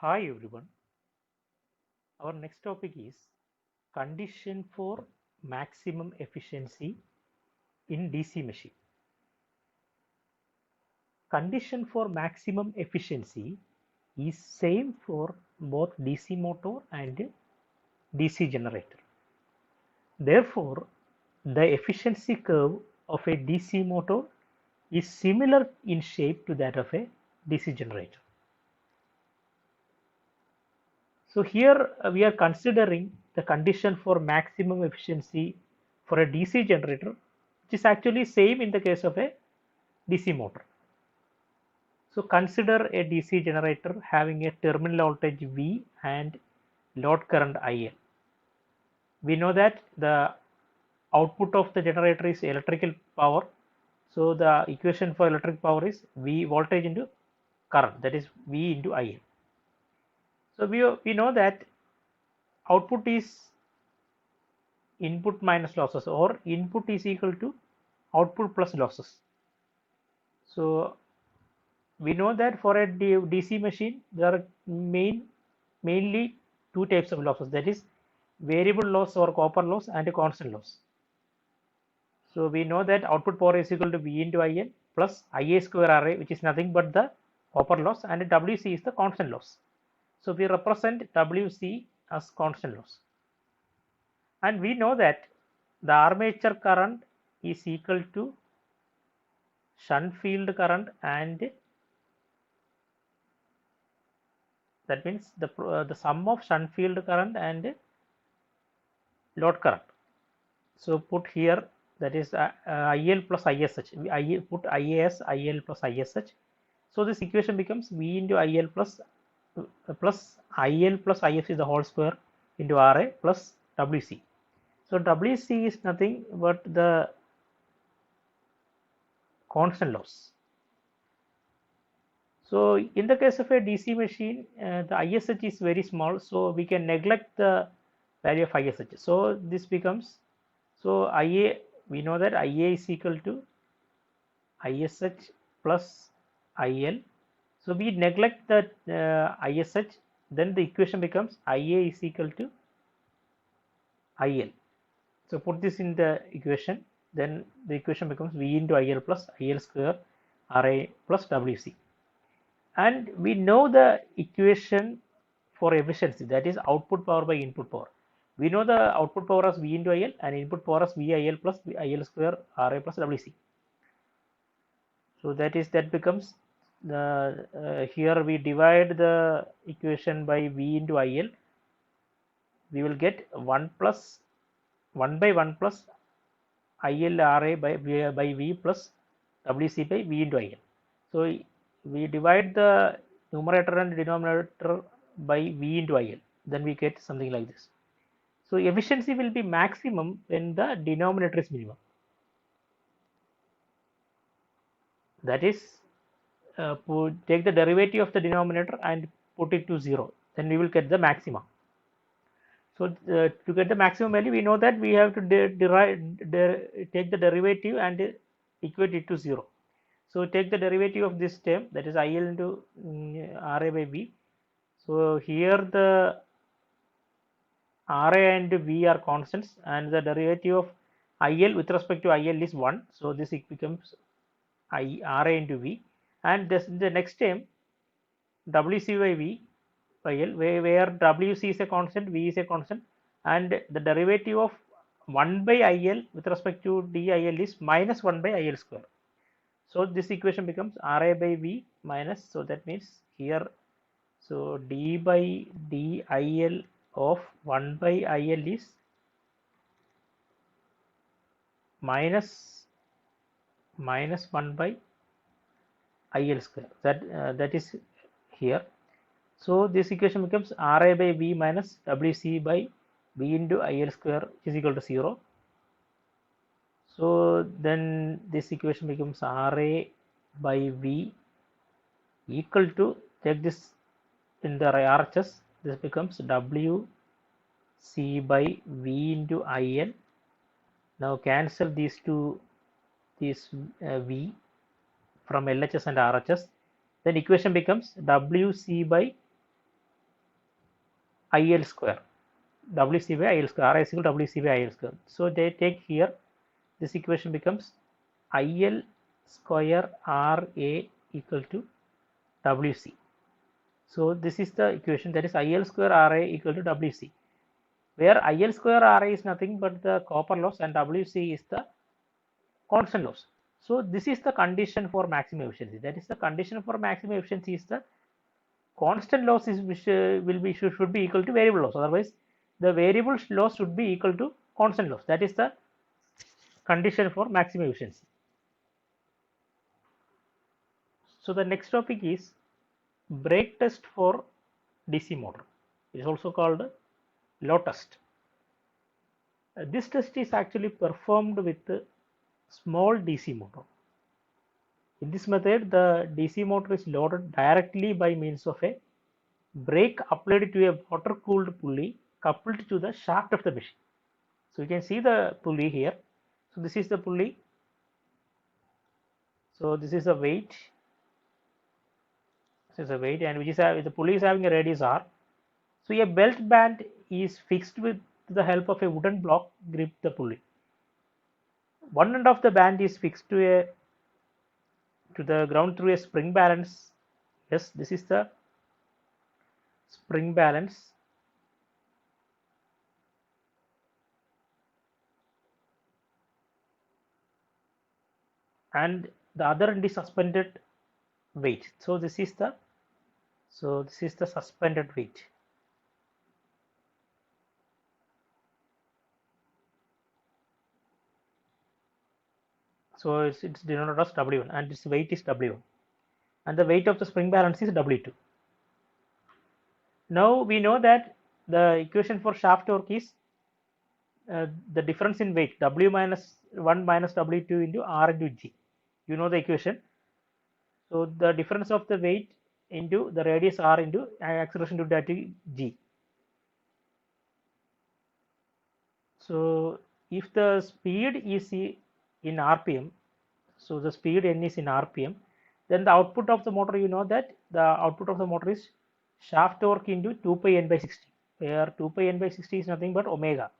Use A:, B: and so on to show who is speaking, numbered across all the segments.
A: Hi everyone. Our next topic is condition for maximum efficiency in DC machine. Condition for maximum efficiency is same for both DC motor and DC generator. Therefore, the efficiency curve of a DC motor is similar in shape to that of a DC generator. So here we are considering the condition for maximum efficiency for a DC generator, which is actually same in the case of a DC motor. So consider a DC generator having a terminal voltage V and load current IL. We know that the output of the generator is electrical power. So the equation for electric power is V voltage into current, that is V into IL. So we know that output is input minus losses, or input is equal to output plus losses. So we know that for a DC machine there are mainly two types of losses, that is variable loss or copper loss and a constant loss. So we know that output power is equal to V into IN plus IA square RA, which is nothing but the copper loss, and WC is the constant loss. So we represent WC as constant loss. And we know that the armature current is equal to shunt field current, and that means the sum of shunt field current and load current. So put here, that is IL plus ISH. I put IAS IL plus ISH. So this equation becomes V into IL plus IL plus ISH is the whole square into RA plus WC. So WC is nothing but the constant loss. So in the case of a DC machine, the ISH is very small, so we can neglect the value of ISH. So this becomes, so IA, we know that IA is equal to ISH plus IL. So we neglect that ISH, then the equation becomes IA is equal to IL. So put this in the equation, then the equation becomes V into IL plus IL square RA plus WC. And we know the equation for efficiency, that is output power by input power. We know the output power as V into IL and input power as VIL plus IL square RA plus WC. So that becomes the here we divide the equation by V into IL. We will get 1 by 1 plus IL RA by V plus WC by V into IL. So we divide the numerator and denominator by V into IL, then we get something like this. So efficiency will be maximum when the denominator is minimum. That is, take the derivative of the denominator and put it to 0, then we will get the maximum. So to get the maximum value, we know that we have to take the derivative and equate it to 0. So take the derivative of this term, that is IL into RA by V. So here the RA and V are constants, and the derivative of IL with respect to IL is 1. So this becomes RA into V, and this the next term WC by V by L, where WC is a constant, V is a constant, and the derivative of 1 by IL with respect to DIL is minus 1 by IL square. So this equation becomes RA by V minus, so that means here, so D by DIL of 1 by IL is minus 1 by IL square. That is here. So this equation becomes RA by V minus WC by V into IL square is equal to 0. So then this equation becomes RA by V equal to, take this in the RHS, this becomes WC by V into IL. Now cancel these two, this V from LHS and RHS. Then equation becomes WC by IL square, WC by IL square, RA is equal to WC by IL square. So they take here, this equation becomes IL square RA equal to WC. So this is the equation, that is IL square RA equal to WC, where IL square RA is nothing but the copper loss and WC is the constant loss. So this is the condition for maximum efficiency. That is the condition for maximum efficiency is the constant loss is which should be equal to variable loss. Otherwise, the variable loss should be equal to constant loss. That is the condition for maximum efficiency. So the next topic is brake test for DC motor. It is also called load test. This test is actually performed with small DC motor. In this method, the DC motor is loaded directly by means of a brake applied to a water-cooled pulley coupled to the shaft of the machine. So you can see the pulley here. So this is the pulley. So this is the weight. This is a weight, and which is the pulley is having a radius R. So a belt band is fixed with the help of a wooden block grip the pulley. One end of the band is fixed to the ground through a spring balance. Yes, this is the spring balance. And the other end is suspended weight. So this is the suspended weight. So it's denoted as W1, and its weight is W1, and the weight of the spring balance is W2. Now we know that the equation for shaft torque is the difference in weight, W minus 1 minus W2 into R into G. You know the equation. So the difference of the weight into the radius R into acceleration due to G. So if the speed is in RPM, so the speed N is in RPM, then the output of the motor, you know that the output of the motor is shaft torque into 2 pi N by 60, where 2 pi N by 60 is nothing but omega.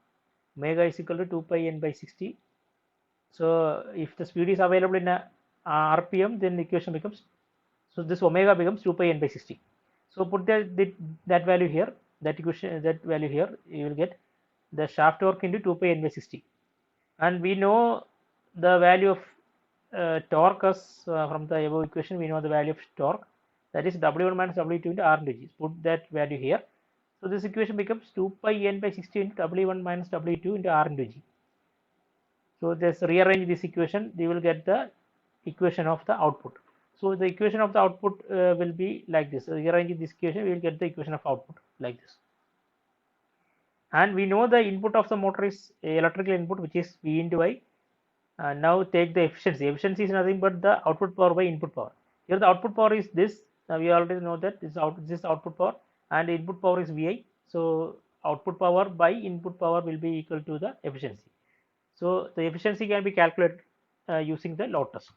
A: Omega is equal to 2 pi N by 60. So if the speed is available in RPM, then the equation becomes, so this omega becomes 2 pi N by 60. So put that value here, that equation, that value here, you will get the shaft torque into 2 pi N by 60. And we know the value of torque as from the above equation. We know the value of torque, that is W1 minus W2 into R into G. Put that value here. So this equation becomes 2 pi N by 60 into W1 minus W2 into R into G. So just rearrange this equation, you will get the equation of the output. So the equation of the output will be like this. Rearrange this equation, we will get the equation of output like this. And we know the input of the motor is electrical input, which is V into I. Now take the efficiency. Efficiency is nothing but the output power by input power. Here the output power is this. Now we already know that this output power, and input power is Vi. So output power by input power will be equal to the efficiency. So the efficiency can be calculated using the load test.